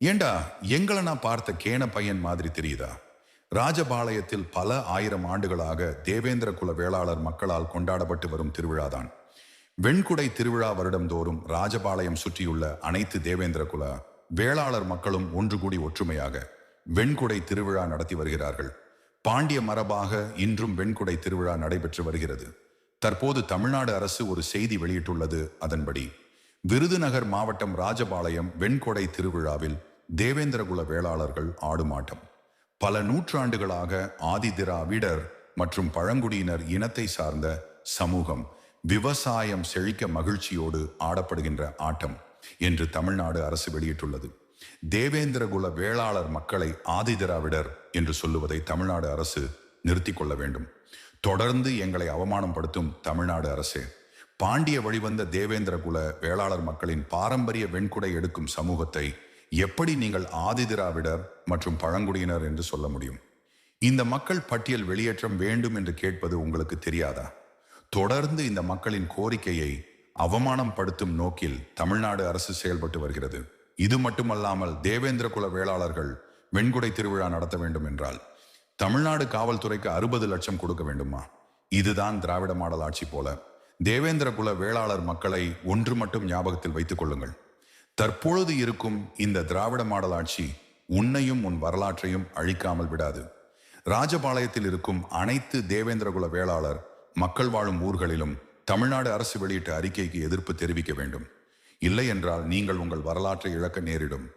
ஏண்டா, எங்களை நான் பார்த்த கேன பையன் மாதிரி தெரியுதா? ராஜபாளையத்தில் பல ஆயிரம் ஆண்டுகளாக தேவேந்திர குல வேளாளர் மக்களால் கொண்டாடப்பட்டு வரும் திருவிழாதான் வெண்குடை திருவிழா. வருடந்தோறும் ராஜபாளையம் சுற்றியுள்ள அனைத்து தேவேந்திர குல வேளாளர் மக்களும் ஒன்று கூடி ஒற்றுமையாக வெண்குடை திருவிழா நடத்தி வருகிறார்கள். பாண்டிய மரபாக இன்றும் வெண்குடை திருவிழா நடைபெற்று வருகிறது. தற்போது தமிழ்நாடு அரசு ஒரு செய்தி வெளியிட்டுள்ளது. அதன்படி விருதுநகர் மாவட்டம் ராஜபாளையம் வெண்கொடை திருவிழாவில் தேவேந்திரகுல வேளாளர்கள் ஆடும் ஆட்டம் பல நூற்றாண்டுகளாக ஆதிதிராவிடர் மற்றும் பழங்குடியினர் இனத்தை சார்ந்த சமூகம் விவசாயம் செழிக்க மகிழ்ச்சியோடு ஆடப்படுகின்ற ஆட்டம் என்று தமிழ்நாடு அரசு வெளியிட்டுள்ளது. தேவேந்திரகுல வேளாளர் மக்களை ஆதிதிராவிடர் என்று சொல்லுவதை தமிழ்நாடு அரசு நிறுத்தி கொள்ள வேண்டும். தொடர்ந்து எங்களை அவமானப்படுத்தும் தமிழ்நாடு அரசே, பாண்டிய வழிவந்த தேவேந்திரகுல வேளாளர் மக்களின் பாரம்பரிய வெண்குடை எடுக்கும் சமூகத்தை எப்படி நீங்கள் ஆதிதிராவிடர் மற்றும் பழங்குடியினர் என்று சொல்ல முடியும்? இந்த மக்கள் பட்டியல் வெளியேற்றம் வேண்டும் என்று கேட்பது உங்களுக்கு தெரியாதா? தொடர்ந்து இந்த மக்களின் கோரிக்கையை அவமானம் படுத்தும் நோக்கில் தமிழ்நாடு அரசு செயல்பட்டு வருகிறது. இது மட்டுமல்லாமல் தேவேந்திர குல வேளாளர்கள் வெண்குடை திருவிழா நடத்த வேண்டும் என்றால் தமிழ்நாடு காவல்துறைக்கு 60 லட்சம் கொடுக்க வேண்டுமா? இதுதான் திராவிட மாடல் ஆட்சி போல. தேவேந்திர குல வேளாளர் மக்களை ஒன்று மட்டும் ஞாபகத்தில் வைத்துக் கொள்ளுங்கள். தற்பொழுது இருக்கும் இந்த திராவிட மாடல் ஆட்சி உன்னையும் உன் வரலாற்றையும் அழிக்காமல் விடாது. ராஜபாளையத்தில் இருக்கும் அனைத்து தேவேந்திரகுல வேளாளர் மக்கள் வாழும் ஊர்களிலும் தமிழ்நாடு அரசு வெளியிட்ட அறிக்கைக்கு எதிர்ப்பு தெரிவிக்க வேண்டும். இல்லை என்றால் நீங்கள் உங்கள் வரலாற்றை இழக்க நேரிடும்.